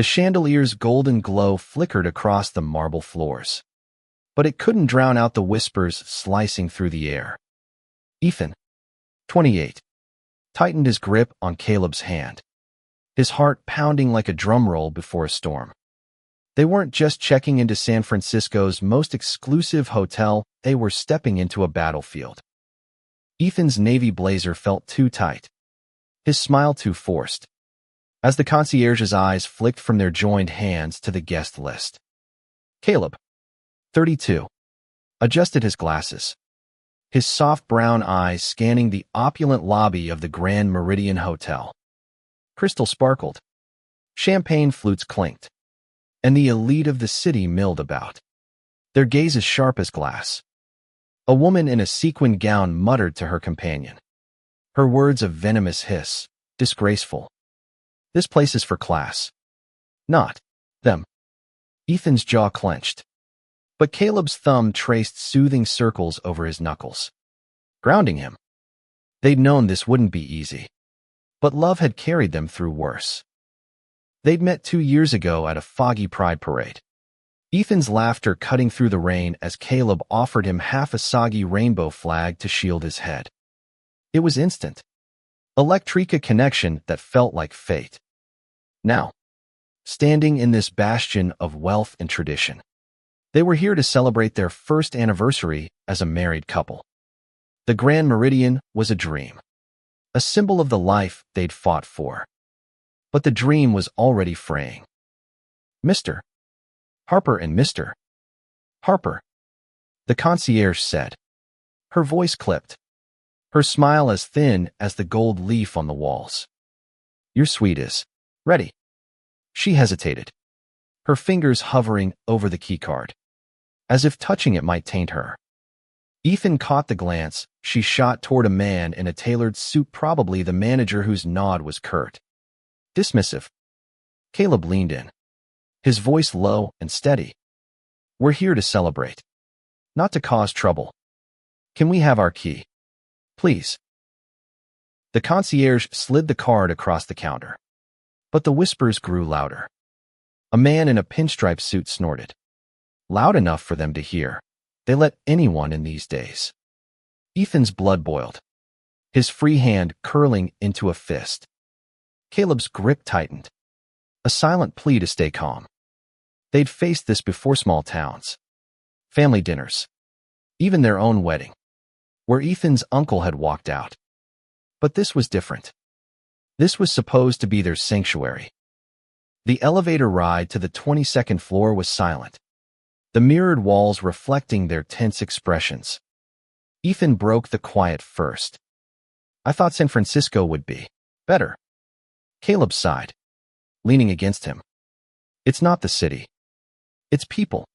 The chandelier's golden glow flickered across the marble floors. But it couldn't drown out the whispers slicing through the air. Ethan, 28, tightened his grip on Caleb's hand, his heart pounding like a drum roll before a storm. They weren't just checking into San Francisco's most exclusive hotel, they were stepping into a battlefield. Ethan's navy blazer felt too tight, his smile too forced, as the concierge's eyes flicked from their joined hands to the guest list. Caleb, 32, adjusted his glasses, his soft brown eyes scanning the opulent lobby of the Grand Meridian Hotel. Crystal sparkled, champagne flutes clinked, and the elite of the city milled about, their gazes sharp as glass. A woman in a sequined gown muttered to her companion, her words a venomous hiss, disgraceful. This place is for class. Not them. Ethan's jaw clenched, but Caleb's thumb traced soothing circles over his knuckles, grounding him. They'd known this wouldn't be easy, but love had carried them through worse. They'd met 2 years ago at a foggy pride parade. Ethan's laughter cutting through the rain as Caleb offered him half a soggy rainbow flag to shield his head. It was instant. A connection that felt like fate. Now, standing in this bastion of wealth and tradition, they were here to celebrate their first anniversary as a married couple. The Grand Meridian was a dream, a symbol of the life they'd fought for. But the dream was already fraying. Mr. Harper and Mr. Harper, the concierge said. Her voice clipped, her smile as thin as the gold leaf on the walls. Your suite is ready. She hesitated, her fingers hovering over the keycard, as if touching it might taint her. Ethan caught the glance she shot toward a man in a tailored suit, probably the manager, whose nod was curt, dismissive. Caleb leaned in, his voice low and steady. We're here to celebrate, not to cause trouble. Can we have our key, please? The concierge slid the card across the counter, but the whispers grew louder. A man in a pinstripe suit snorted, loud enough for them to hear. They let anyone in these days. Ethan's blood boiled, his free hand curling into a fist. Caleb's grip tightened, a silent plea to stay calm. They'd faced this before: small towns, family dinners, even their own wedding, where Ethan's uncle had walked out. But this was different. This was supposed to be their sanctuary. The elevator ride to the 22nd floor was silent, the mirrored walls reflecting their tense expressions. Ethan broke the quiet first. I thought San Francisco would be better. Caleb sighed, leaning against him. It's not the city. It's people.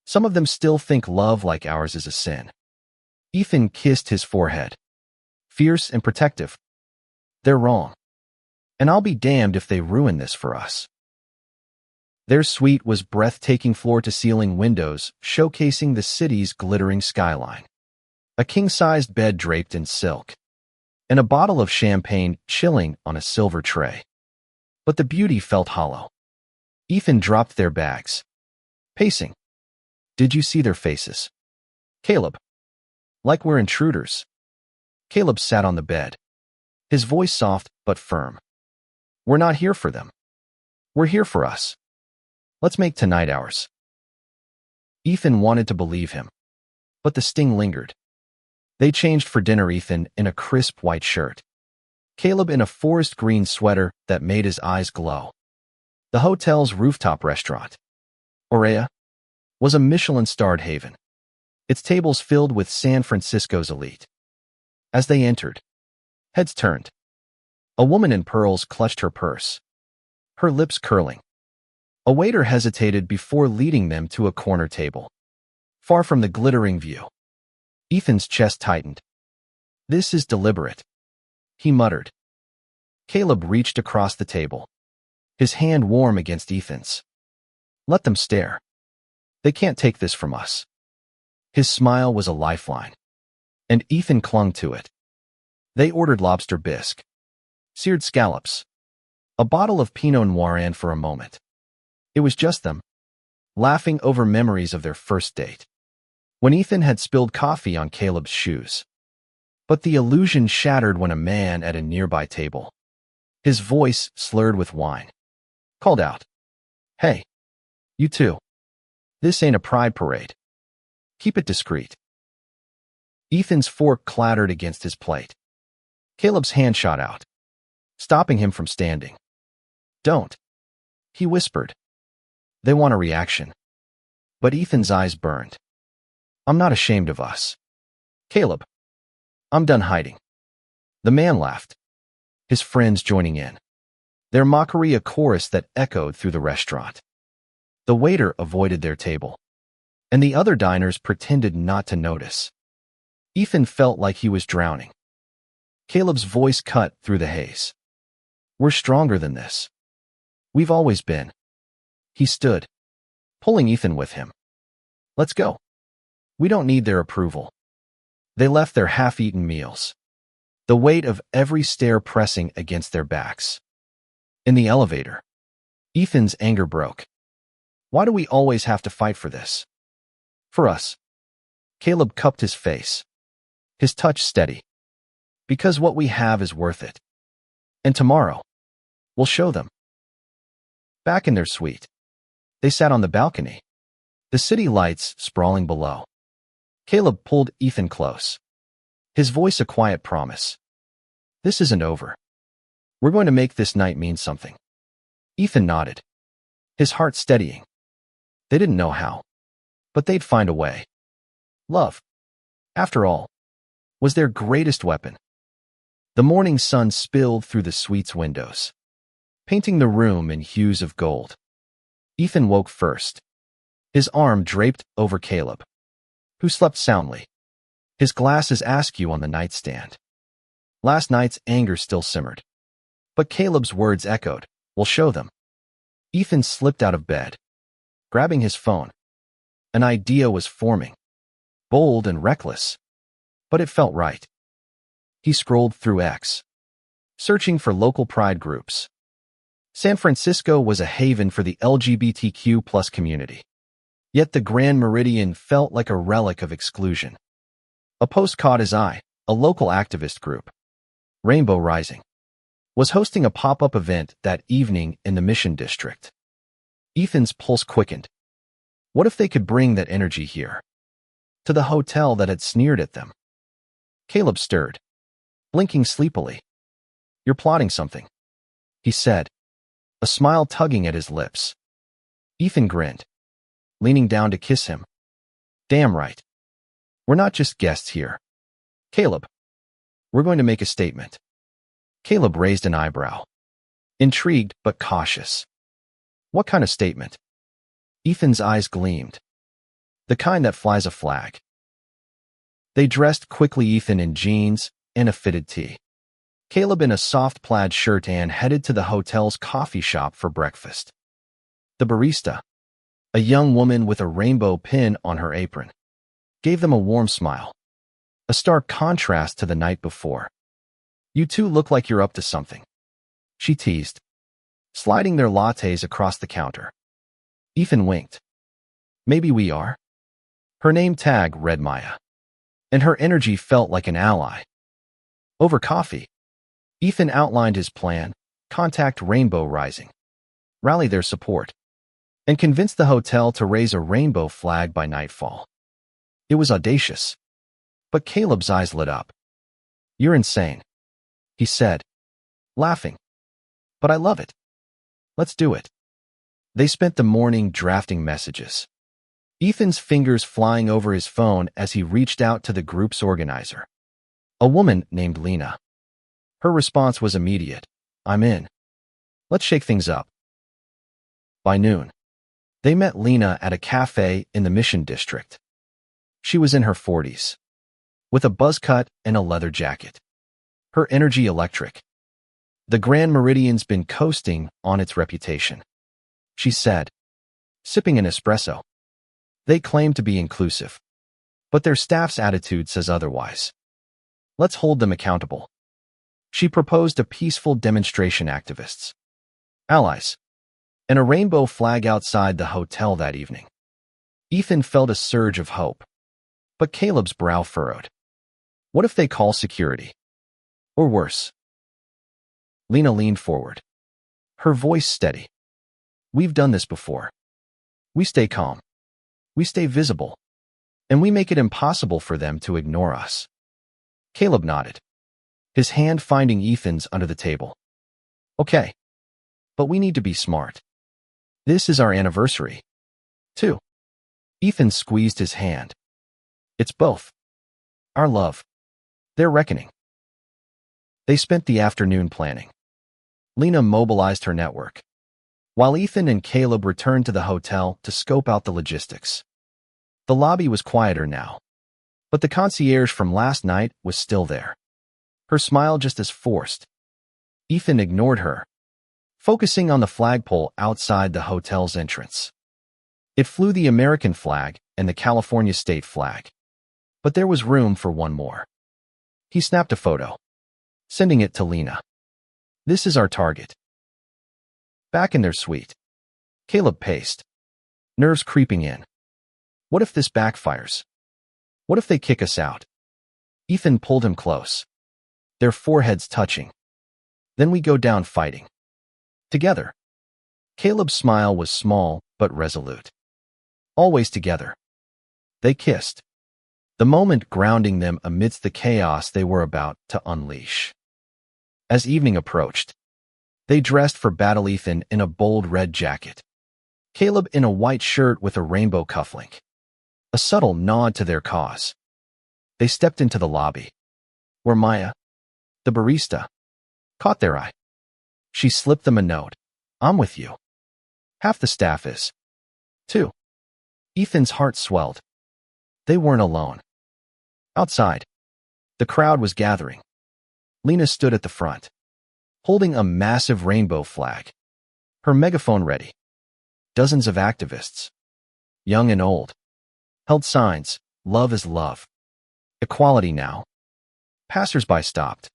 Some of them still think love like ours is a sin. Ethan kissed his forehead, fierce and protective. They're wrong. And I'll be damned if they ruin this for us. Their suite was breathtaking floor-to-ceiling windows showcasing the city's glittering skyline. A king-sized bed draped in silk, and a bottle of champagne chilling on a silver tray. But the beauty felt hollow. Ethan dropped their bags, pacing. Did you see their faces? Caleb. Like we're intruders. Caleb sat on the bed, his voice soft but firm. We're not here for them. We're here for us. Let's make tonight ours. Ethan wanted to believe him, but the sting lingered. They changed for dinner, Ethan in a crisp white shirt, Caleb in a forest green sweater that made his eyes glow. The hotel's rooftop restaurant, Aurea, was a Michelin-starred haven, its tables filled with San Francisco's elite. As they entered, heads turned. A woman in pearls clutched her purse, her lips curling. A waiter hesitated before leading them to a corner table, far from the glittering view. Ethan's chest tightened. This is deliberate, he muttered. Caleb reached across the table, his hand warm against Ethan's. Let them stare. They can't take this from us. His smile was a lifeline, and Ethan clung to it. They ordered lobster bisque, seared scallops, a bottle of Pinot Noir, and for a moment, It was just them, laughing over memories of their first date, when Ethan had spilled coffee on Caleb's shoes. But the illusion shattered when a man at a nearby table, his voice slurred with wine, called out, "Hey, you two. This ain't a pride parade. Keep it discreet." Ethan's fork clattered against his plate. Caleb's hand shot out, stopping him from standing. "Don't," he whispered. "They want a reaction." But Ethan's eyes burned. "I'm not ashamed of us, Caleb. I'm done hiding." The man laughed, his friends joining in, their mockery a chorus that echoed through the restaurant. The waiter avoided their table, and the other diners pretended not to notice. Ethan felt like he was drowning. Caleb's voice cut through the haze. "We're stronger than this. We've always been." He stood, pulling Ethan with him. "Let's go. We don't need their approval." They left their half-eaten meals, the weight of every stare pressing against their backs. In the elevator, Ethan's anger broke. "Why do we always have to fight for this?" "For us." Caleb cupped his face, his touch steady. "Because what we have is worth it. And tomorrow, we'll show them." Back in their suite, they sat on the balcony, the city lights sprawling below. Caleb pulled Ethan close, his voice a quiet promise. "This isn't over. We're going to make this night mean something." Ethan nodded, his heart steadying. They didn't know how, but they'd find a way. Love, after all, was their greatest weapon. The morning sun spilled through the suite's windows, painting the room in hues of gold. Ethan woke first, his arm draped over Caleb, who slept soundly, his glasses askew on the nightstand. Last night's anger still simmered, but Caleb's words echoed, "We'll show them." Ethan slipped out of bed, grabbing his phone. An idea was forming, bold and reckless, but it felt right. He scrolled through X, searching for local pride groups. San Francisco was a haven for the LGBTQ+ community. Yet the Grand Meridian felt like a relic of exclusion. A post caught his eye. A local activist group, Rainbow Rising, was hosting a pop-up event that evening in the Mission District. Ethan's pulse quickened. What if they could bring that energy here, to the hotel that had sneered at them? Caleb stirred, blinking sleepily. "You're plotting something," he said, a smile tugging at his lips. Ethan grinned, leaning down to kiss him. "Damn right. We're not just guests here, Caleb. We're going to make a statement." Caleb raised an eyebrow, intrigued but cautious. "What kind of statement?" Ethan's eyes gleamed. "The kind that flies a flag." They dressed quickly, Ethan in jeans and a fitted tee, Caleb in a soft plaid shirt, and headed to the hotel's coffee shop for breakfast. The barista, a young woman with a rainbow pin on her apron, gave them a warm smile, a stark contrast to the night before. "You two look like you're up to something," she teased, sliding their lattes across the counter. Ethan winked. "Maybe we are." Her name tag read Maya, and her energy felt like an ally. Over coffee, Ethan outlined his plan: contact Rainbow Rising, rally their support, and convince the hotel to raise a rainbow flag by nightfall. It was audacious, but Caleb's eyes lit up. "You're insane," he said, laughing. "But I love it. Let's do it." They spent the morning drafting messages, Ethan's fingers flying over his phone as he reached out to the group's organizer, a woman named Lena. Her response was immediate. "I'm in. Let's shake things up." By noon, they met Lena at a cafe in the Mission District. She was in her 40s, with a buzz cut and a leather jacket, her energy electric. "The Grand Meridian's been coasting on its reputation," she said, sipping an espresso. "They claim to be inclusive, but their staff's attitude says otherwise. Let's hold them accountable." She proposed a peaceful demonstration. Activists, allies, and a rainbow flag outside the hotel that evening. Ethan felt a surge of hope, but Caleb's brow furrowed. What if they call security? Or worse? Lena leaned forward, her voice steady. We've done this before. We stay calm. We stay visible. And we make it impossible for them to ignore us. Caleb nodded, his hand finding Ethan's under the table. Okay. But we need to be smart. This is our anniversary, too. Ethan squeezed his hand. It's both. Our love. Their reckoning. They spent the afternoon planning. Lena mobilized her network, while Ethan and Caleb returned to the hotel to scope out the logistics. The lobby was quieter now, but the concierge from last night was still there, her smile just as forced. Ethan ignored her, focusing on the flagpole outside the hotel's entrance. It flew the American flag and the California state flag, but there was room for one more. He snapped a photo, sending it to Lena. This is our target. Back in their suite, Caleb paced, nerves creeping in. What if this backfires? What if they kick us out? Ethan pulled him close, their foreheads touching. Then we go down fighting. Together. Caleb's smile was small but resolute. Always together. They kissed, the moment grounding them amidst the chaos they were about to unleash. As evening approached, they dressed for battle. Ethan in a bold red jacket, Caleb in a white shirt with a rainbow cufflink, a subtle nod to their cause. They stepped into the lobby, where Maya, the barista, caught their eye. She slipped them a note. I'm with you. Half the staff is, too. Ethan's heart swelled. They weren't alone. Outside, the crowd was gathering. Lena stood at the front, holding a massive rainbow flag, her megaphone ready. Dozens of activists, young and old, held signs, love is love, equality now. Passers-by stopped,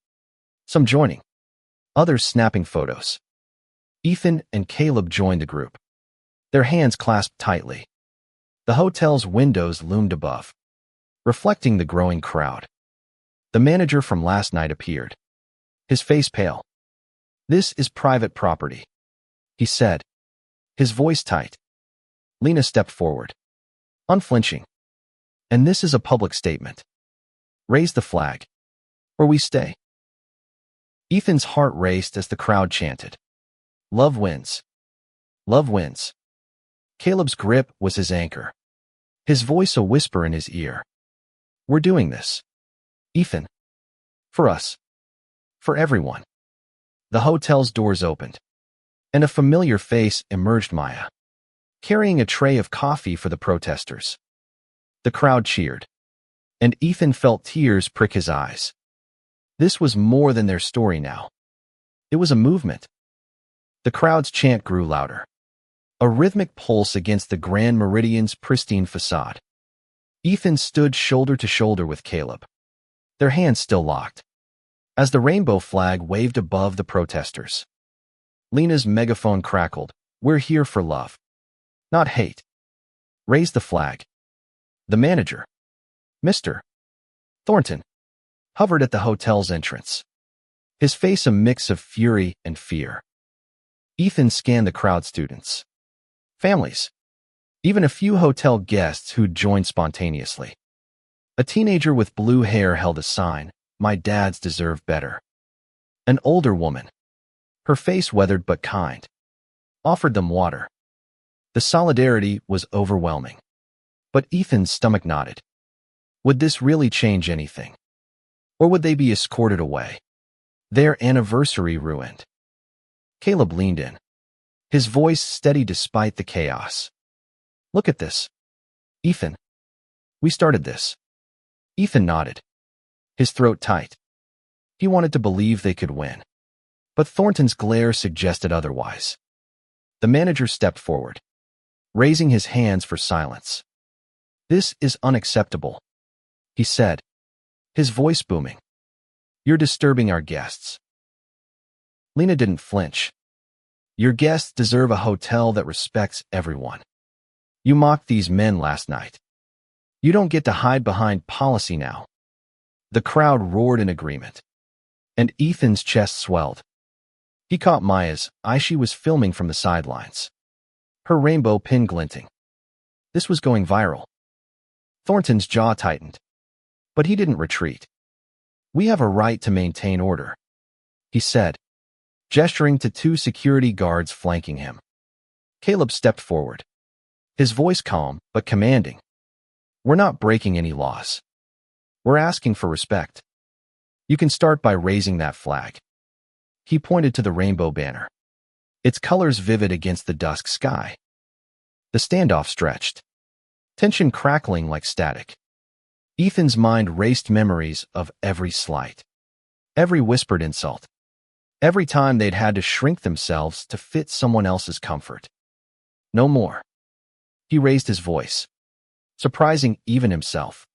some joining, others snapping photos. Ethan and Caleb joined the group, their hands clasped tightly. The hotel's windows loomed above, reflecting the growing crowd. The manager from last night appeared, his face pale. This is private property, he said, his voice tight. Lena stepped forward, unflinching. And this is a public statement. Raise the flag, or we stay. Ethan's heart raced as the crowd chanted. Love wins. Love wins. Caleb's grip was his anchor, his voice a whisper in his ear. We're doing this, Ethan. For us. For everyone. The hotel's doors opened, and a familiar face emerged. Maya, carrying a tray of coffee for the protesters. The crowd cheered, and Ethan felt tears prick his eyes. This was more than their story now. It was a movement. The crowd's chant grew louder, a rhythmic pulse against the Grand Meridian's pristine facade. Ethan stood shoulder to shoulder with Caleb, their hands still locked, as the rainbow flag waved above the protesters. Lena's megaphone crackled. We're here for love, not hate. Raise the flag. The manager, Mr. Thornton, hovered at the hotel's entrance, his face a mix of fury and fear. Ethan scanned the crowd, students, families, even a few hotel guests who'd joined spontaneously. A teenager with blue hair held a sign, My dads deserve better. An older woman, her face weathered but kind, offered them water. The solidarity was overwhelming. But Ethan's stomach knotted. Would this really change anything? Or would they be escorted away, their anniversary ruined? Caleb leaned in, his voice steady despite the chaos. Look at this. Ethan. We started this. Ethan nodded, his throat tight. He wanted to believe they could win. But Thornton's glare suggested otherwise. The manager stepped forward, raising his hands for silence. This is unacceptable, he said, his voice booming. You're disturbing our guests. Lena didn't flinch. Your guests deserve a hotel that respects everyone. You mocked these men last night. You don't get to hide behind policy now." The crowd roared in agreement, and Ethan's chest swelled. He caught Maya's eye. She was filming from the sidelines, her rainbow pin glinting. This was going viral. Thornton's jaw tightened, but he didn't retreat. "We have a right to maintain order," he said, gesturing to two security guards flanking him. Caleb stepped forward, his voice calm but commanding. "We're not breaking any laws. We're asking for respect. You can start by raising that flag." He pointed to the rainbow banner, its colors vivid against the dusk sky. The standoff stretched, tension crackling like static. Ethan's mind raced memories of every slight, every whispered insult, every time they'd had to shrink themselves to fit someone else's comfort. "No more." He raised his voice, surprising even himself.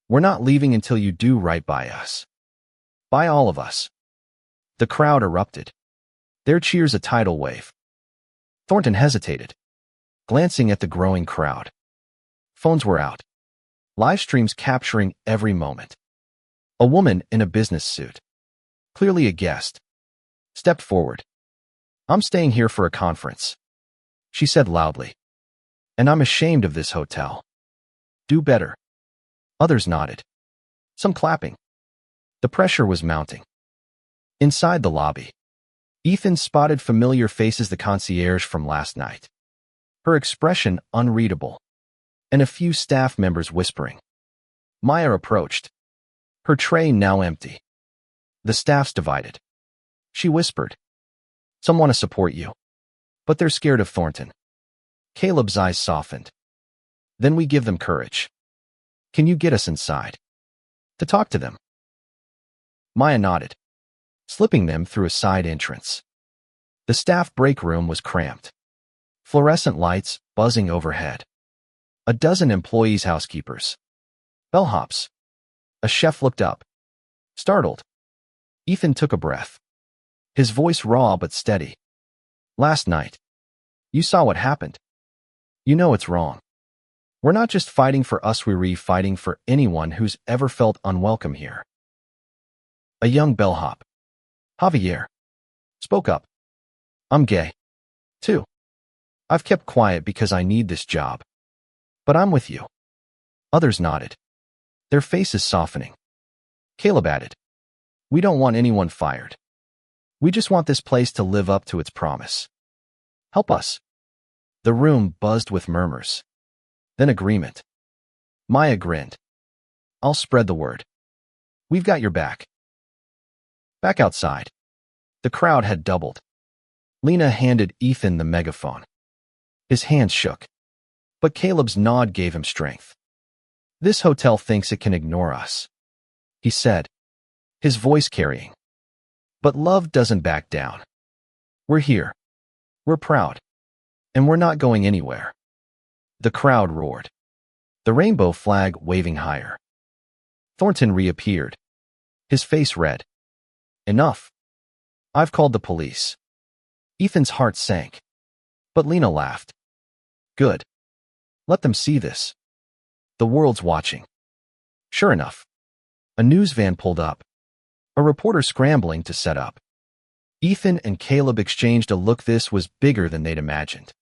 "We're not leaving until you do right by us. By all of us." The crowd erupted, their cheers a tidal wave. Thornton hesitated, glancing at the growing crowd. Phones were out, live streams capturing every moment. A woman in a business suit, clearly a guest, stepped forward. "I'm staying here for a conference," she said loudly. "And I'm ashamed of this hotel. Do better." Others nodded, some clapping. The pressure was mounting. Inside the lobby, Ethan spotted familiar faces, the concierge from last night, her expression unreadable, and a few staff members whispering. Maya approached, her tray now empty. The staff's divided. She whispered, "Some want to support you, but they're scared of Thornton." Caleb's eyes softened. "Then we give them courage. Can you get us inside to talk to them?" Maya nodded, slipping them through a side entrance. The staff break room was cramped, fluorescent lights buzzing overhead. A dozen employees, housekeepers, bellhops. A chef looked up, startled. Ethan took a breath, his voice raw but steady. "Last night, you saw what happened. You know it's wrong. We're not just fighting for us, we're fighting for anyone who's ever felt unwelcome here." A young bellhop, Javier, spoke up. "I'm gay, too. I've kept quiet because I need this job. But I'm with you." Others nodded, their faces softening. Caleb added, "We don't want anyone fired. We just want this place to live up to its promise. Help us." The room buzzed with murmurs, then agreement. Maya grinned. "I'll spread the word. We've got your back." Back outside, the crowd had doubled. Lena handed Ethan the megaphone. His hands shook, but Caleb's nod gave him strength. "This hotel thinks it can ignore us," he said, his voice carrying. "But love doesn't back down. We're here. We're proud. And we're not going anywhere." The crowd roared, the rainbow flag waving higher. Thornton reappeared, his face red. "Enough. I've called the police." Ethan's heart sank, but Lena laughed. "Good. Let them see this. The world's watching." Sure enough, a news van pulled up, a reporter scrambling to set up. Ethan and Caleb exchanged a look. This was bigger than they'd imagined.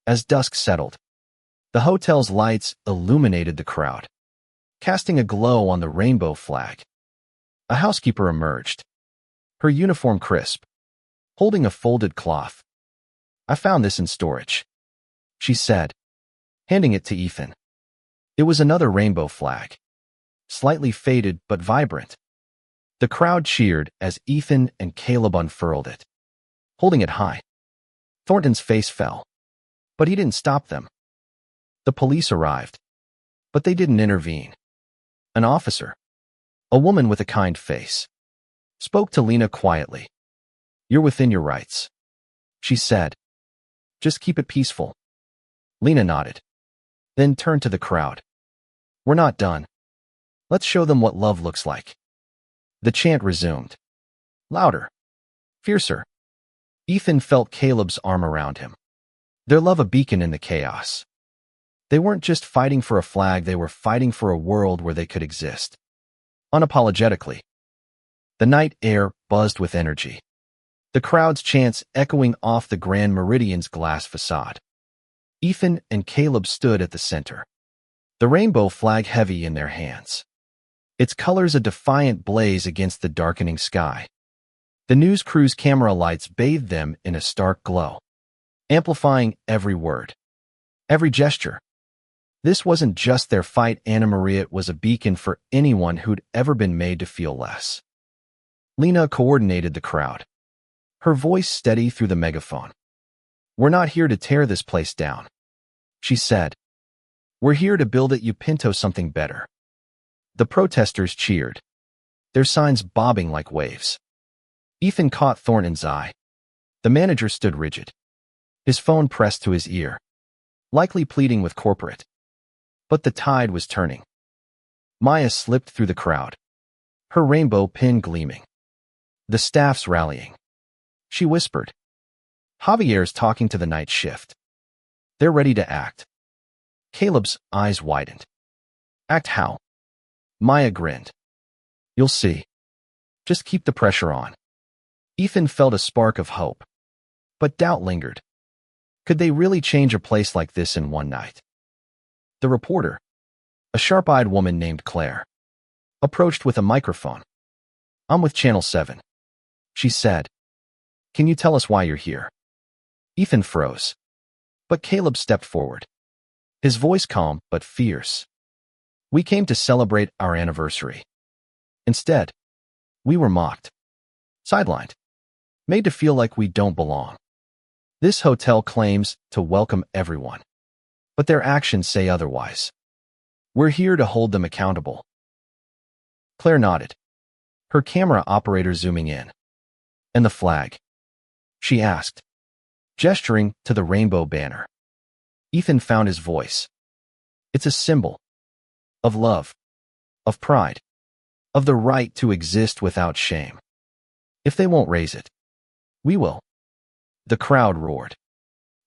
As dusk settled, the hotel's lights illuminated the crowd, casting a glow on the rainbow flag. A housekeeper emerged, her uniform crisp, holding a folded cloth. "I found this in storage," she said, handing it to Ethan. It was another rainbow flag, slightly faded but vibrant. The crowd cheered as Ethan and Caleb unfurled it, holding it high. Thornton's face fell, but he didn't stop them. The police arrived, but they didn't intervene. An officer, a woman with a kind face, spoke to Lena quietly. "You're within your rights," she said. "Just keep it peaceful." Lena nodded, then turned to the crowd. "We're not done. Let's show them what love looks like." The chant resumed, louder, fiercer. Ethan felt Caleb's arm around him, their love a beacon in the chaos. They weren't just fighting for a flag, they were fighting for a world where they could exist. Unapologetically. The night air buzzed with energy, the crowd's chants echoing off the Grand Meridian's glass facade. Ethan and Caleb stood at the center, the rainbow flag heavy in their hands, its colors a defiant blaze against the darkening sky. The news crew's camera lights bathed them in a stark glow, amplifying every word, every gesture. This wasn't just their fight, Anna Maria, it was a beacon for anyone who'd ever been made to feel less. Lena coordinated the crowd, her voice steady through the megaphone. "We're not here to tear this place down," she said. "We're here to build it you Pinto something better." The protesters cheered, their signs bobbing like waves. Ethan caught Thornton's eye. The manager stood rigid, his phone pressed to his ear, likely pleading with corporate. But the tide was turning. Maya slipped through the crowd, her rainbow pin gleaming. The staff's rallying. She whispered, "Javier's talking to the night shift. They're ready to act." Caleb's eyes widened. "Act how?" Maya grinned. "You'll see. Just keep the pressure on." Ethan felt a spark of hope, but doubt lingered. Could they really change a place like this in one night? The reporter, a sharp-eyed woman named Claire, approached with a microphone. "I'm with Channel 7, she said. "Can you tell us why you're here?" Ethan froze, but Caleb stepped forward, his voice calm but fierce. "We came to celebrate our anniversary. Instead, we were mocked, sidelined, made to feel like we don't belong. This hotel claims to welcome everyone, but their actions say otherwise. We're here to hold them accountable." Claire nodded, her camera operator zooming in. "And the flag?" she asked, gesturing to the rainbow banner. Ethan found his voice. "It's a symbol of love, of pride, of the right to exist without shame. If they won't raise it, we will." The crowd roared,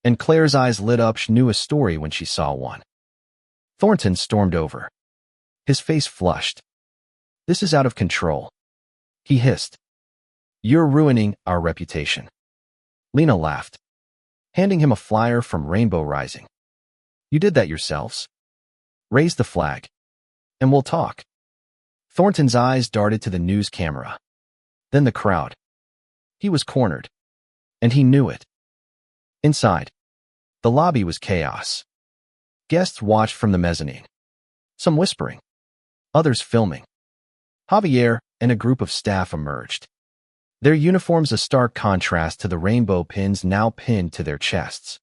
and Claire's eyes lit up. She knew a story when she saw one. Thornton stormed over, his face flushed. "This is out of control," he hissed. "You're ruining our reputation." Lena laughed, handing him a flyer from Rainbow Rising. "You did that yourselves. Raise the flag, and we'll talk." Thornton's eyes darted to the news camera, then the crowd. He was cornered, and he knew it. Inside, the lobby was chaos. Guests watched from the mezzanine, some whispering, others filming. Javier and a group of staff emerged, their uniforms a stark contrast to the rainbow pins now pinned to their chests.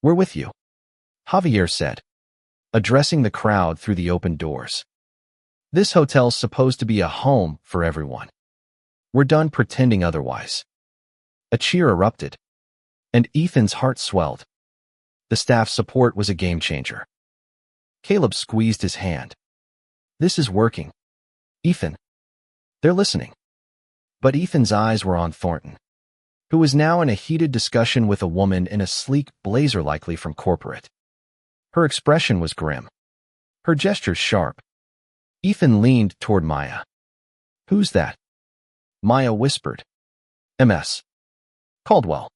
"We're with you," Javier said, addressing the crowd through the open doors. "This hotel's supposed to be a home for everyone. We're done pretending otherwise." A cheer erupted, and Ethan's heart swelled. The staff's support was a game changer. Caleb squeezed his hand. "This is working, Ethan. They're listening." But Ethan's eyes were on Thornton, who was now in a heated discussion with a woman in a sleek blazer likely from corporate. Her expression was grim, her gestures sharp. Ethan leaned toward Maya. "Who's that?" Maya whispered. "MS. Caldwell,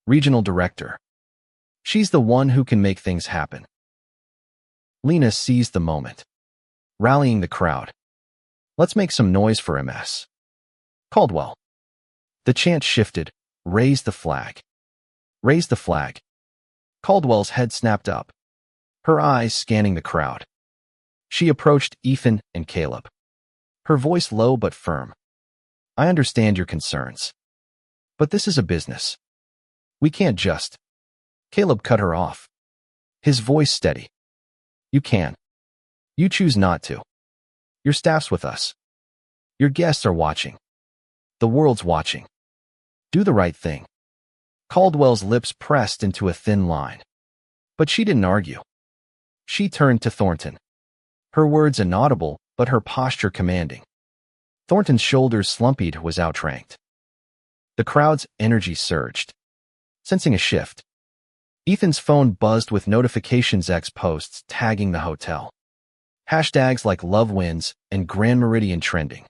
Regional Director. She's the one who can make things happen." Lena seized the moment, rallying the crowd. "Let's make some noise for MS. Caldwell." The chant shifted. "Raise the flag. Raise the flag." Caldwell's head snapped up, her eyes scanning the crowd. She approached Ethan and Caleb, her voice low but firm. "I understand your concerns, but this is a business. We can't just—" Caleb cut her off, his voice steady. "You can. You choose not to. Your staff's with us. Your guests are watching. The world's watching. Do the right thing." Caldwell's lips pressed into a thin line, but she didn't argue. She turned to Thornton, her words inaudible but her posture commanding. Thornton's shoulders slumped, was outranked. The crowd's energy surged. Sensing a shift, Ethan's phone buzzed with notifications posts tagging the hotel. Hashtags like Love Wins and Grand Meridian trending.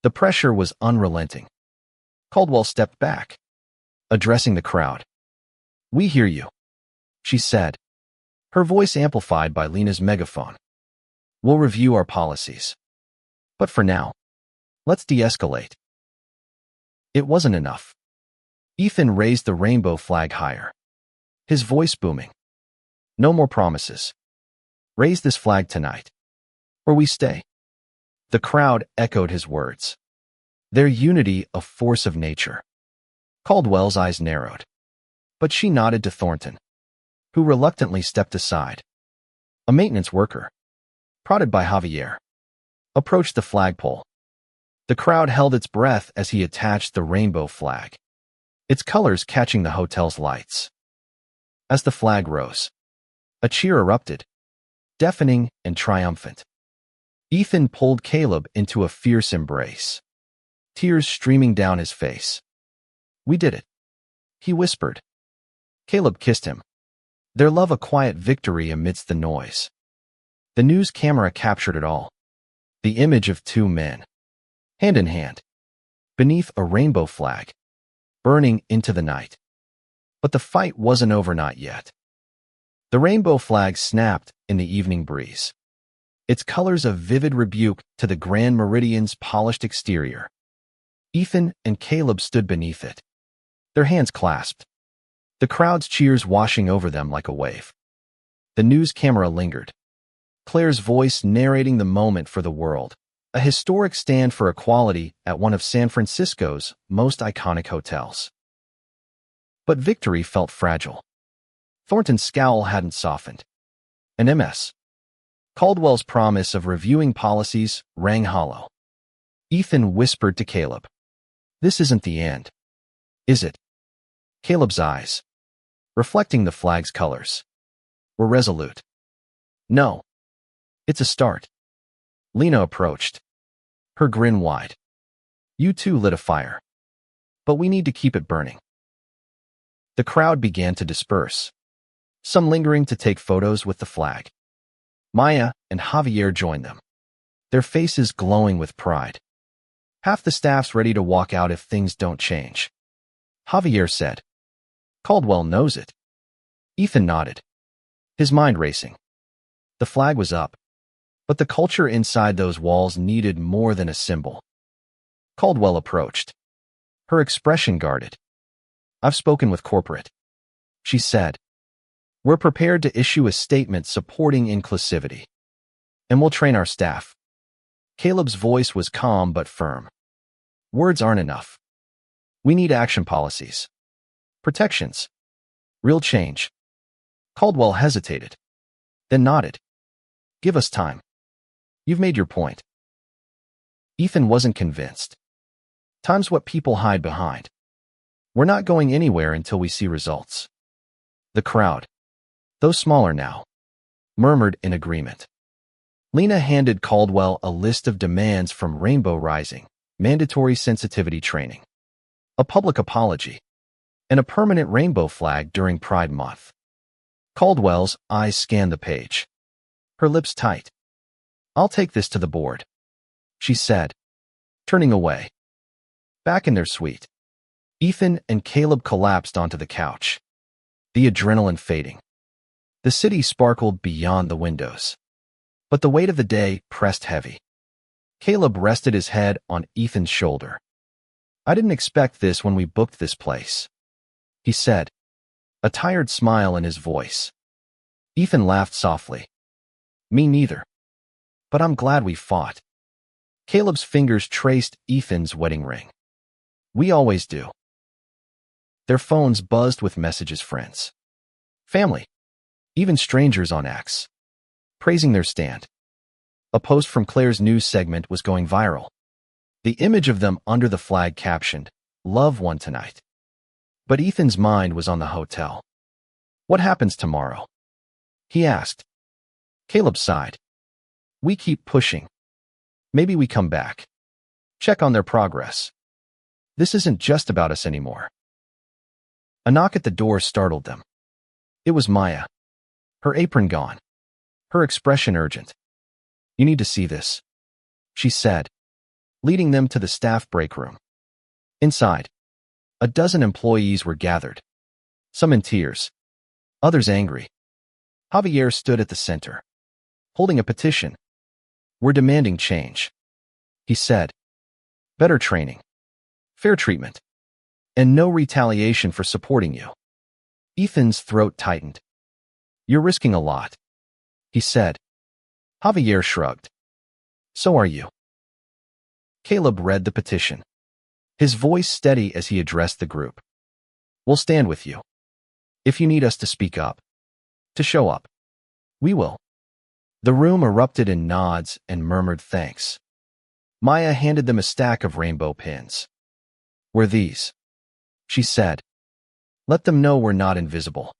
The pressure was unrelenting. Caldwell stepped back, addressing the crowd. "We hear you," she said, her voice amplified by Lena's megaphone. "We'll review our policies. But for now, let's de-escalate." It wasn't enough. Ethan raised the rainbow flag higher, his voice booming. "No more promises. Raise this flag tonight, or we stay." The crowd echoed his words, their unity a force of nature. Caldwell's eyes narrowed, but she nodded to Thornton, who reluctantly stepped aside. A maintenance worker, prodded by Javier, approached the flagpole. The crowd held its breath as he attached the rainbow flag, its colors catching the hotel's lights. As the flag rose, a cheer erupted, deafening and triumphant. Ethan pulled Caleb into a fierce embrace, tears streaming down his face. "We did it," he whispered. Caleb kissed him, their love a quiet victory amidst the noise. The news camera captured it all. The image of two men, hand in hand, beneath a rainbow flag, burning into the night. But the fight wasn't over not yet. The rainbow flag snapped in the evening breeze, its colors a vivid rebuke to the Grand Meridian's polished exterior. Ethan and Caleb stood beneath it, their hands clasped, the crowd's cheers washing over them like a wave. The news camera lingered, Claire's voice narrating the moment for the world, a historic stand for equality at one of San Francisco's most iconic hotels. But victory felt fragile. Thornton's scowl hadn't softened. And MS. Caldwell's promise of reviewing policies rang hollow. Ethan whispered to Caleb, "This isn't the end, is it?" Caleb's eyes, reflecting the flag's colors, were resolute. "No, it's a start." Lena approached, her grin wide. "You two lit a fire, but we need to keep it burning." The crowd began to disperse, some lingering to take photos with the flag. Maya and Javier joined them, their faces glowing with pride. "Half the staff's ready to walk out if things don't change," Javier said. "Caldwell knows it." Ethan nodded, his mind racing. The flag was up, but the culture inside those walls needed more than a symbol. Caldwell approached, her expression guarded. "I've spoken with corporate," she said. "We're prepared to issue a statement supporting inclusivity, and we'll train our staff." Caleb's voice was calm but firm. "Words aren't enough. We need action policies, protections, real change." Caldwell hesitated, then nodded. "Give us time. You've made your point." Ethan wasn't convinced. "Time's what people hide behind. We're not going anywhere until we see results." The crowd, though smaller now, murmured in agreement. Lena handed Caldwell a list of demands from Rainbow Rising, mandatory sensitivity training, a public apology, and a permanent rainbow flag during Pride Month. Caldwell's eyes scanned the page, her lips tight. "I'll take this to the board," she said, turning away. Back in their suite, Ethan and Caleb collapsed onto the couch, the adrenaline fading. The city sparkled beyond the windows, but the weight of the day pressed heavy. Caleb rested his head on Ethan's shoulder. "I didn't expect this when we booked this place," he said, a tired smile in his voice. Ethan laughed softly. "Me neither. But I'm glad we fought." Caleb's fingers traced Ethan's wedding ring. "We always do." Their phones buzzed with messages, friends, family, even strangers on X, praising their stand. A post from Claire's news segment was going viral. The image of them under the flag captioned, "Love won tonight." But Ethan's mind was on the hotel. "What happens tomorrow?" he asked. Caleb sighed. "We keep pushing. Maybe we come back, check on their progress." This isn't just about us anymore. A knock at the door startled them. It was Maya, her apron gone, her expression urgent. "You need to see this," she said, leading them to the staff break room. Inside, a dozen employees were gathered, some in tears, others angry. Javier stood at the center, holding a petition. "We're demanding change," he said. "Better training, fair treatment, and no retaliation for supporting you." Ethan's throat tightened. "You're risking a lot," he said. Javier shrugged. "So are you." Caleb read the petition, his voice steady as he addressed the group. "We'll stand with you. If you need us to speak up, to show up, we will." The room erupted in nods and murmured thanks. Maya handed them a stack of rainbow pins. "Wear these," she said. "Let them know we're not invisible."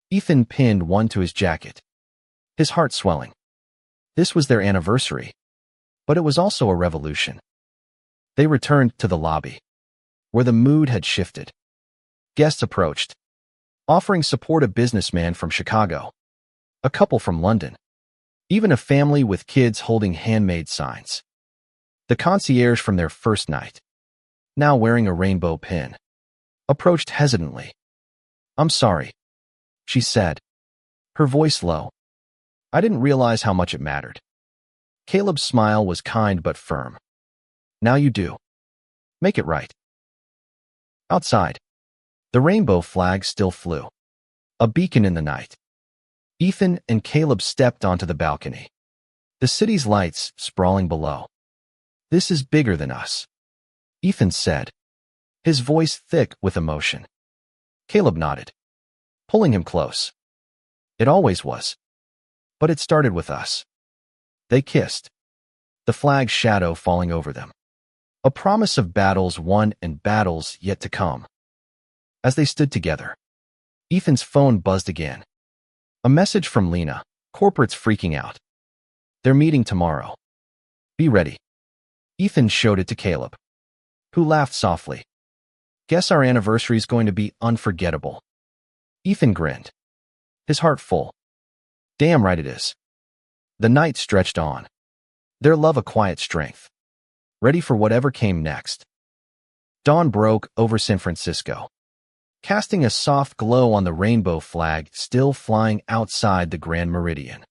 Ethan pinned one to his jacket, his heart swelling. This was their anniversary, but it was also a revolution. They returned to the lobby, where the mood had shifted. Guests approached, offering support: a businessman from Chicago, a couple from London, even a family with kids holding handmade signs. The concierge from their first night, now wearing a rainbow pin, approached hesitantly. "I'm sorry," she said, her voice low. "I didn't realize how much it mattered." Caleb's smile was kind but firm. "Now you do. Make it right." Outside, the rainbow flag still flew, a beacon in the night. Ethan and Caleb stepped onto the balcony, the city's lights sprawling below. "This is bigger than us," Ethan said, his voice thick with emotion. Caleb nodded, pulling him close. "It always was. But it started with us." They kissed, the flag's shadow falling over them, a promise of battles won and battles yet to come. As they stood together, Ethan's phone buzzed again. A message from Lena: "Corporate's freaking out. They're meeting tomorrow. Be ready." Ethan showed it to Caleb, who laughed softly. "Guess our anniversary's going to be unforgettable." Ethan grinned, his heart full. "Damn right it is." The night stretched on, their love a quiet strength, ready for whatever came next. Dawn broke over San Francisco, casting a soft glow on the rainbow flag still flying outside the Grand Meridian.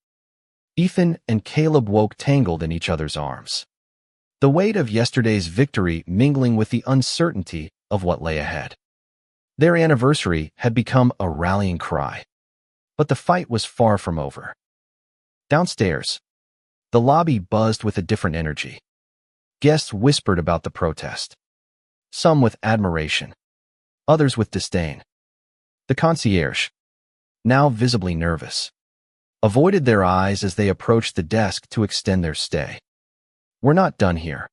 Ethan and Caleb woke tangled in each other's arms, the weight of yesterday's victory mingling with the uncertainty of what lay ahead. Their anniversary had become a rallying cry, but the fight was far from over. Downstairs, the lobby buzzed with a different energy. Guests whispered about the protest, some with admiration, others with disdain. The concierge, now visibly nervous, avoided their eyes as they approached the desk to extend their stay. "We're not done here,"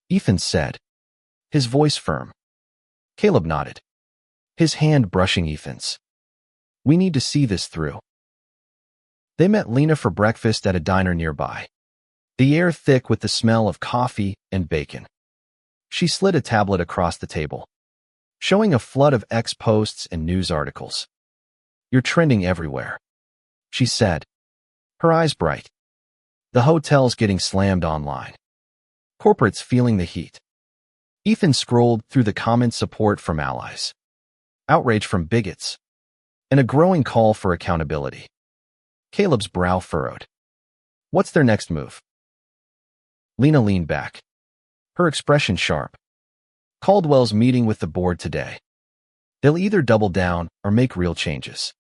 Ethan said, his voice firm. Caleb nodded, his hand brushing Ethan's. "We need to see this through." They met Lena for breakfast at a diner nearby, the air thick with the smell of coffee and bacon. She slid a tablet across the table, showing a flood of X posts and news articles. "You're trending everywhere," she said, her eyes bright. "The hotel's getting slammed online. Corporate's feeling the heat." Ethan scrolled through the comment: support from allies, outrage from bigots, and a growing call for accountability. Caleb's brow furrowed. What's their next move? Lena leaned back, her expression sharp. Caldwell's meeting with the board today. They'll either double down or make real changes.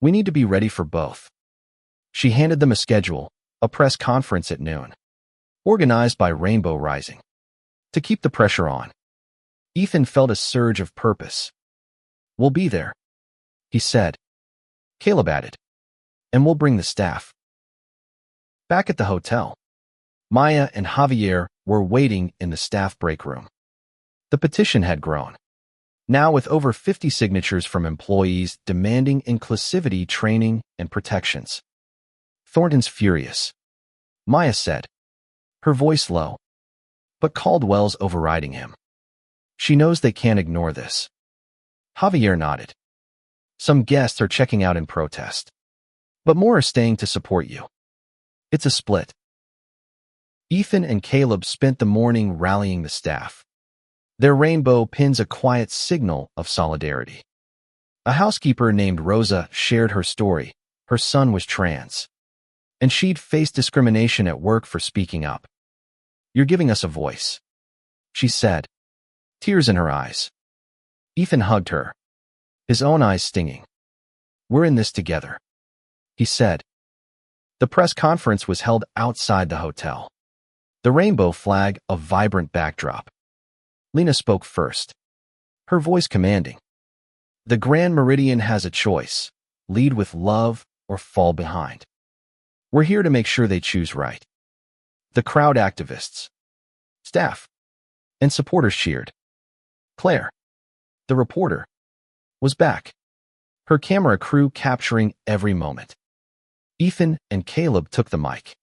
We need to be ready for both. She handed them a schedule, a press conference at noon, organized by Rainbow Rising, to keep the pressure on. Ethan felt a surge of purpose. We'll be there, he said. Caleb added, and we'll bring the staff. Back at the hotel, Maya and Javier were waiting in the staff break room. The petition had grown, now with over 50 signatures from employees demanding inclusivity training and protections. Thornton's furious, Maya said, her voice low, but Caldwell's overriding him. She knows they can't ignore this. Javier nodded. Some guests are checking out in protest, but more are staying to support you. It's a split. Ethan and Caleb spent the morning rallying the staff. Their rainbow pins a quiet signal of solidarity. A housekeeper named Rosa shared her story. Her son was trans, and she'd faced discrimination at work for speaking up. You're giving us a voice, she said, tears in her eyes. Ethan hugged her, his own eyes stinging. We're in this together, he said. The press conference was held outside the hotel. The rainbow flag a vibrant backdrop. Lena spoke first, her voice commanding. The Grand Meridian has a choice: lead with love or fall behind. We're here to make sure they choose right. The crowd, activists, staff, and supporters cheered. Claire, the reporter, was back, her camera crew capturing every moment. Ethan and Caleb took the mic,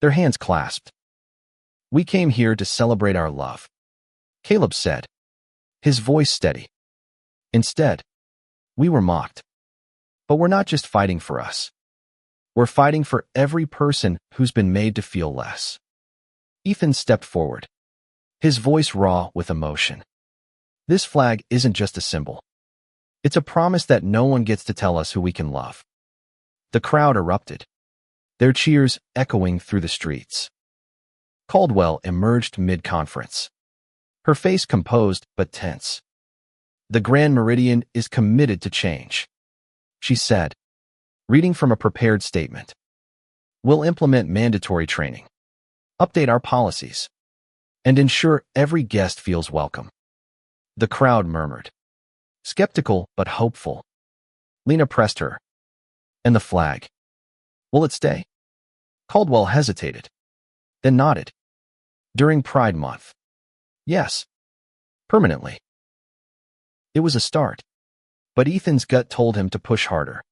their hands clasped. We came here to celebrate our love, Caleb said, his voice steady. Instead, we were mocked. But we're not just fighting for us. We're fighting for every person who's been made to feel less. Ethan stepped forward, his voice raw with emotion. This flag isn't just a symbol. It's a promise that no one gets to tell us who we can love. The crowd erupted, their cheers echoing through the streets. Caldwell emerged mid-conference, her face composed but tense. The Grand Meridian is committed to change, she said, reading from a prepared statement. We'll implement mandatory training, update our policies, and ensure every guest feels welcome. The crowd murmured, skeptical but hopeful. Lena pressed her. And the flag? Will it stay? Caldwell hesitated, then nodded. During Pride Month. Yes. Permanently. It was a start, but Ethan's gut told him to push harder.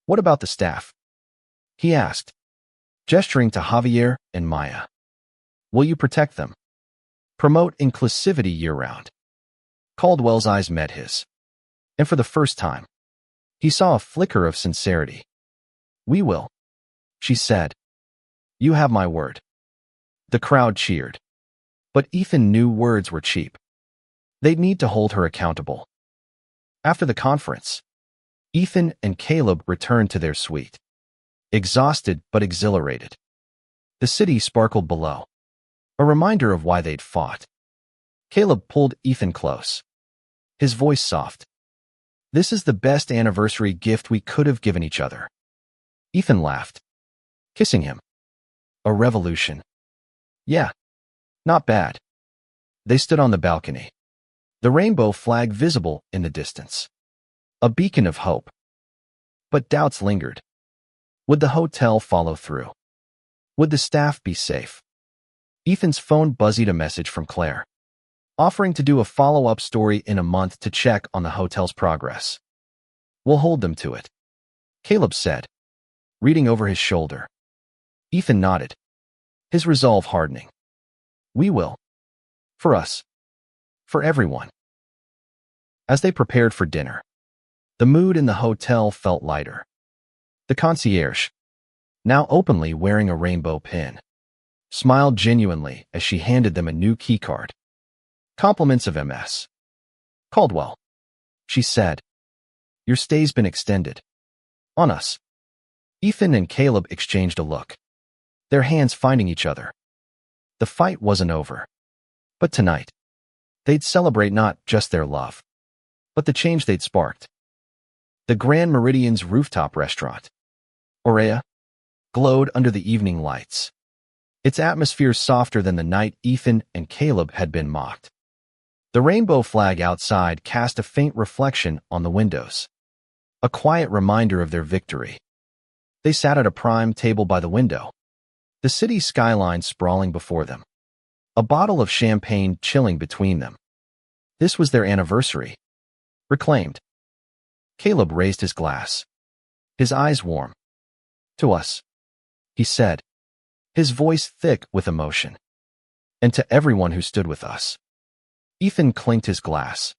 What about the staff? He asked, gesturing to Javier and Maya. Will you protect them? Promote inclusivity year-round? Caldwell's eyes met his, and for the first time, he saw a flicker of sincerity. We will, she said. You have my word. The crowd cheered, but Ethan knew words were cheap. They'd need to hold her accountable. After the conference, Ethan and Caleb returned to their suite, exhausted but exhilarated. The city sparkled below, a reminder of why they'd fought. Caleb pulled Ethan close, his voice soft. This is the best anniversary gift we could have given each other. Ethan laughed, kissing him. A revolution. Yeah, not bad. They stood on the balcony, the rainbow flag visible in the distance, a beacon of hope. But doubts lingered. Would the hotel follow through? Would the staff be safe? Ethan's phone buzzed a message from Claire, offering to do a follow-up story in a month to check on the hotel's progress. We'll hold them to it, Caleb said, reading over his shoulder. Ethan nodded, his resolve hardening. We will. For us. For everyone. As they prepared for dinner, the mood in the hotel felt lighter. The concierge, now openly wearing a rainbow pin, smiled genuinely as she handed them a new keycard. Compliments of MS. Caldwell, she said. Your stay's been extended. On us. Ethan and Caleb exchanged a look, their hands finding each other. The fight wasn't over. But tonight, they'd celebrate not just their love, but the change they'd sparked. The Grand Meridian's rooftop restaurant, Aurea, glowed under the evening lights, its atmosphere softer than the night Ethan and Caleb had been mocked. The rainbow flag outside cast a faint reflection on the windows, a quiet reminder of their victory. They sat at a prime table by the window, the city skyline sprawling before them, a bottle of champagne chilling between them. This was their anniversary. Reclaimed. Caleb raised his glass, his eyes warm. To us, he said, his voice thick with emotion. And to everyone who stood with us. Ethan clinked his glass,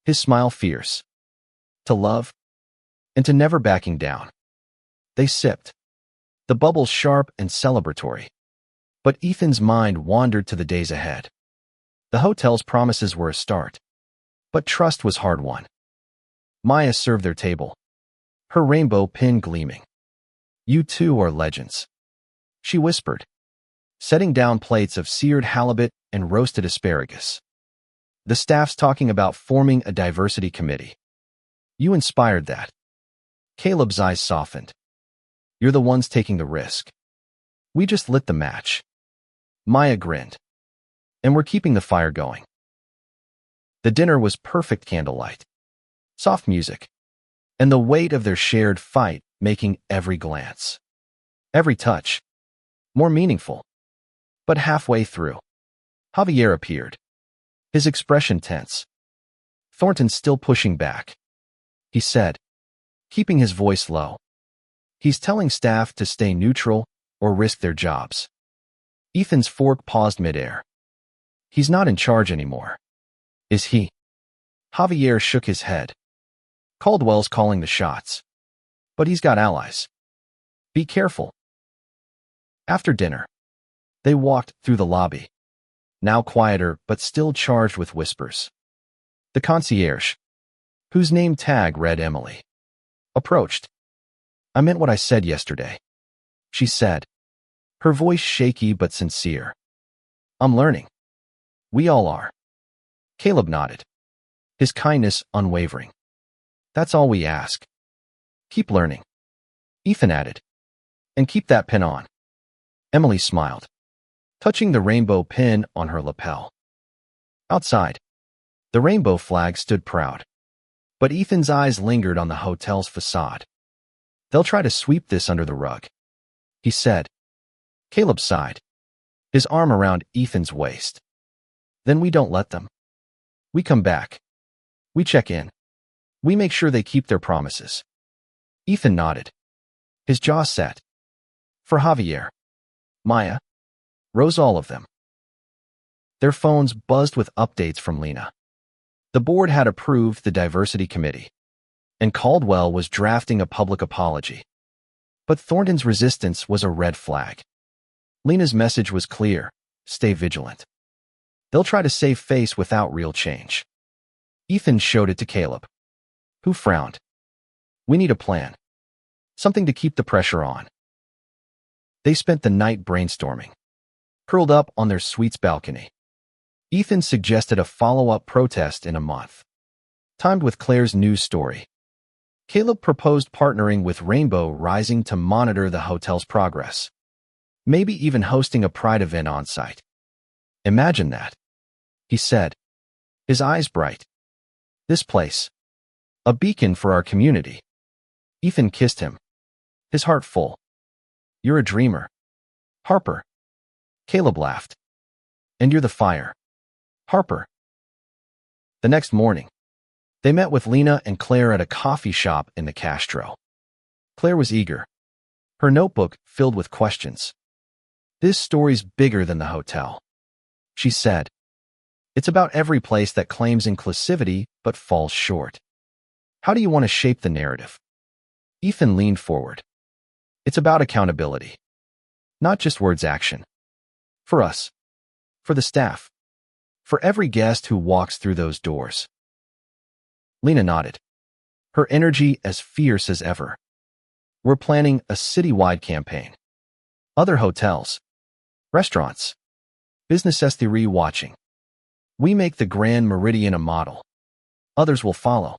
his smile fierce. To love, and to never backing down. They sipped, the bubbles sharp and celebratory. But Ethan's mind wandered to the days ahead. The hotel's promises were a start, but trust was hard-won. Maya served their table, her rainbow pin gleaming. "You two are legends," she whispered, setting down plates of seared halibut and roasted asparagus. "The staff's talking about forming a diversity committee. You inspired that." Caleb's eyes softened. "You're the ones taking the risk. We just lit the match." Maya grinned. "And we're keeping the fire going." The dinner was perfect candlelight, soft music, and the weight of their shared fight making every glance, every touch, more meaningful. But halfway through, Javier appeared, his expression tense. Thornton still pushing back. He said, keeping his voice low, "He's telling staff to stay neutral or risk their jobs." Ethan's fork paused midair. "He's not in charge anymore, is he?" Javier shook his head. "Caldwell's calling the shots. But he's got allies. Be careful." After dinner, they walked through the lobby, now quieter but still charged with whispers. The concierge, whose name tag read Emily, approached. "I meant what I said yesterday," she said, her voice shaky but sincere. "I'm learning. We all are." Caleb nodded, his kindness unwavering. "That's all we ask. Keep learning." Ethan added, "And keep that pin on." Emily smiled, touching the rainbow pin on her lapel. Outside, the rainbow flag stood proud, but Ethan's eyes lingered on the hotel's facade. "They'll try to sweep this under the rug," he said. Caleb sighed, his arm around Ethan's waist. "Then we don't let them. We come back. We check in. We make sure they keep their promises." Ethan nodded, his jaw set. For Javier, Maya, Rose, all of them. Their phones buzzed with updates from Lena. The board had approved the diversity committee, and Caldwell was drafting a public apology. But Thornton's resistance was a red flag. Lena's message was clear: stay vigilant. They'll try to save face without real change. Ethan showed it to Caleb, who frowned. "We need a plan. Something to keep the pressure on." They spent the night brainstorming, curled up on their suite's balcony. Ethan suggested a follow-up protest in a month, timed with Claire's news story. Caleb proposed partnering with Rainbow Rising to monitor the hotel's progress, maybe even hosting a pride event on site. "Imagine that," he said, his eyes bright. "This place, a beacon for our community." Ethan kissed him, his heart full. "You're a dreamer, Harper." Caleb laughed. "And you're the fire, Harper." The next morning, they met with Lena and Claire at a coffee shop in the Castro. Claire was eager, her notebook filled with questions. "This story's bigger than the hotel," she said. "It's about every place that claims inclusivity but falls short. How do you want to shape the narrative?" Ethan leaned forward. "It's about accountability. Not just words, action. For us. For the staff. For every guest who walks through those doors." Lena nodded, her energy as fierce as ever. "We're planning a citywide campaign. Other hotels, restaurants, businesses watching. We make the Grand Meridian a model. Others will follow."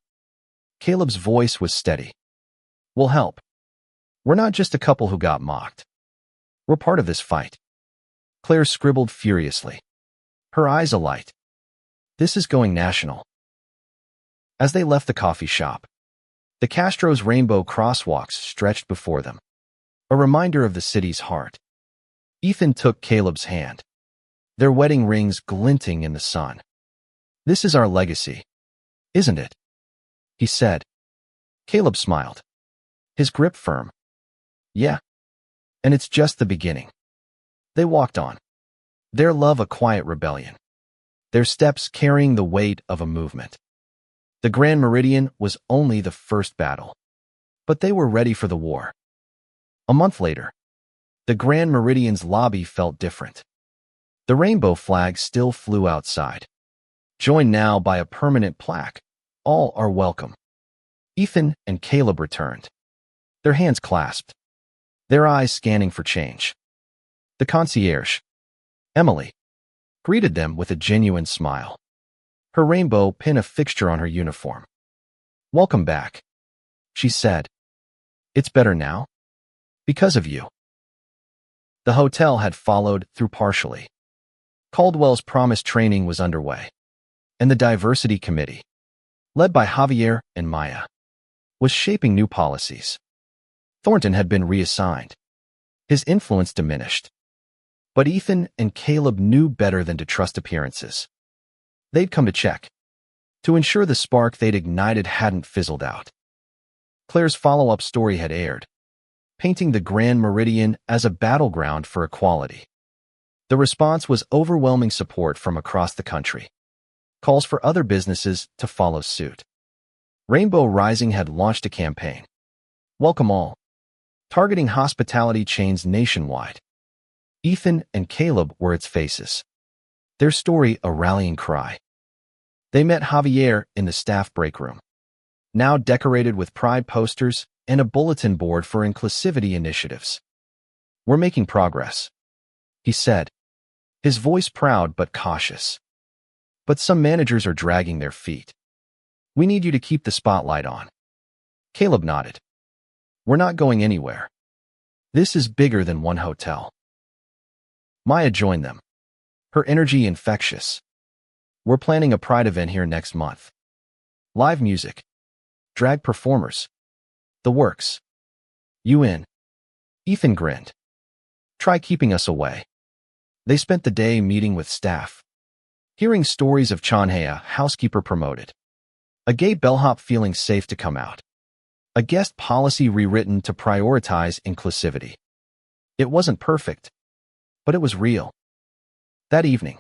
Caleb's voice was steady. "We'll help. We're not just a couple who got mocked. We're part of this fight." Claire scribbled furiously, her eyes alight. "This is going national." As they left the coffee shop, the Castro's rainbow crosswalks stretched before them, a reminder of the city's heart. Ethan took Caleb's hand, their wedding rings glinting in the sun. "This is our legacy, isn't it?" he said. Caleb smiled, his grip firm. "Yeah. And it's just the beginning." They walked on, their love a quiet rebellion. their steps carrying the weight of a movement. The Grand Meridian was only the first battle, but they were ready for the war. A month later, the Grand Meridian's lobby felt different. The rainbow flag still flew outside, joined now by a permanent plaque. All are welcome. Ethan and Caleb returned, their hands clasped, their eyes scanning for change. The concierge, Emily, greeted them with a genuine smile. Her rainbow pin a fixture on her uniform. "Welcome back," she said. "It's better now? Because of you." The hotel had followed through partially. Caldwell's promised training was underway, and the diversity committee, led by Javier and Maya, was shaping new policies. Thornton had been reassigned. His influence diminished. But Ethan and Caleb knew better than to trust appearances. They'd come to check, to ensure the spark they'd ignited hadn't fizzled out. Claire's follow-up story had aired, painting the Grand Meridian as a battleground for equality. The response was overwhelming support from across the country, calls for other businesses to follow suit. Rainbow Rising had launched a campaign, "Welcome All," targeting hospitality chains nationwide. Ethan and Caleb were its faces, their story a rallying cry. They met Javier in the staff break room, now decorated with pride posters and a bulletin board for inclusivity initiatives. "We're making progress," he said, his voice proud but cautious. "But some managers are dragging their feet. We need you to keep the spotlight on." Caleb nodded. "We're not going anywhere. This is bigger than one hotel." Maya joined them, her energy infectious. "We're planning a pride event here next month. Live music, drag performers, the works. You in?" Ethan grinned. "Try keeping us away." They spent the day meeting with staff, hearing stories of Chanhea, housekeeper promoted, a gay bellhop feeling safe to come out, a guest policy rewritten to prioritize inclusivity. It wasn't perfect, but it was real. That evening,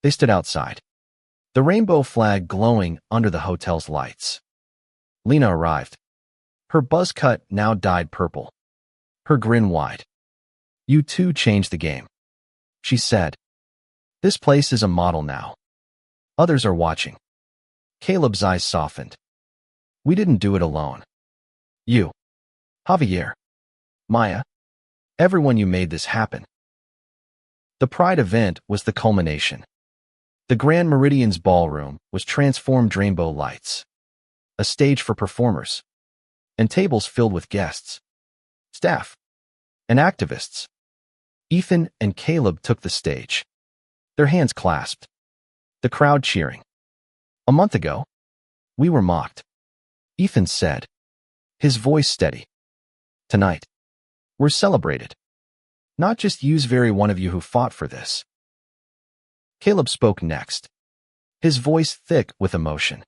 they stood outside, the rainbow flag glowing under the hotel's lights. Lena arrived, her buzz cut now dyed purple, her grin wide. "You two changed the game," she said. "This place is a model now. Others are watching." Caleb's eyes softened. "We didn't do it alone. You, Javier, Maya, everyone, you made this happen." The Pride event was the culmination. The Grand Meridian's ballroom was transformed rainbow lights, a stage for performers, and tables filled with guests, staff, and activists. Ethan and Caleb took the stage, their hands clasped, the crowd cheering. "A month ago, we were mocked," Ethan said, his voice steady. "Tonight, we're celebrated. Not just yous, very one of you who fought for this." Caleb spoke next, his voice thick with emotion.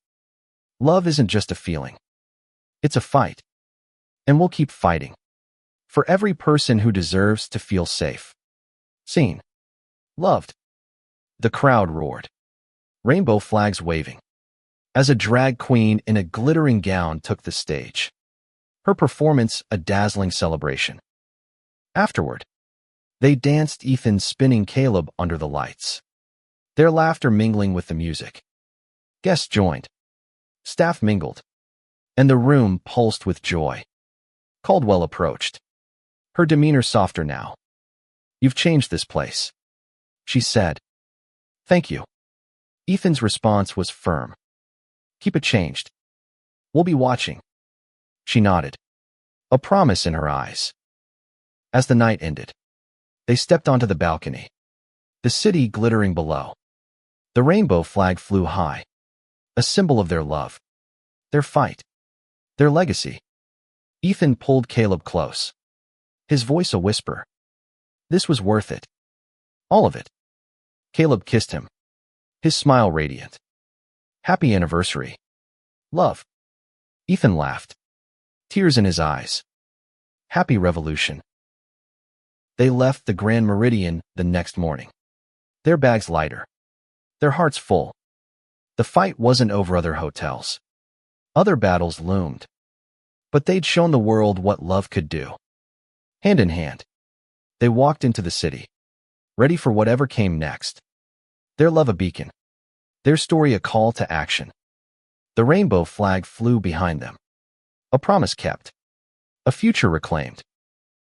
"Love isn't just a feeling. It's a fight. And we'll keep fighting. For every person who deserves to feel safe, seen, loved." The crowd roared, rainbow flags waving, as a drag queen in a glittering gown took the stage, her performance a dazzling celebration. Afterward, they danced, Ethan spinning Caleb under the lights, their laughter mingling with the music. Guests joined, staff mingled, and the room pulsed with joy. Caldwell approached, her demeanor softer now. "You've changed this place," she said. "Thank you." Ethan's response was firm. "Keep it changed. We'll be watching." She nodded, a promise in her eyes. As the night ended, they stepped onto the balcony, the city glittering below. The rainbow flag flew high, a symbol of their love, their fight, their legacy. Ethan pulled Caleb close, his voice a whisper. This was worth it. All of it. Caleb kissed him, his smile radiant. "Happy anniversary. Love." Ethan laughed, tears in his eyes. "Happy revolution." They left the Grand Meridian the next morning, their bags lighter, their hearts full. The fight wasn't over other hotels. Other battles loomed. But they'd shown the world what love could do. Hand in hand, they walked into the city, ready for whatever came next. Their love a beacon. Their story a call to action. The rainbow flag flew behind them. A promise kept. A future reclaimed.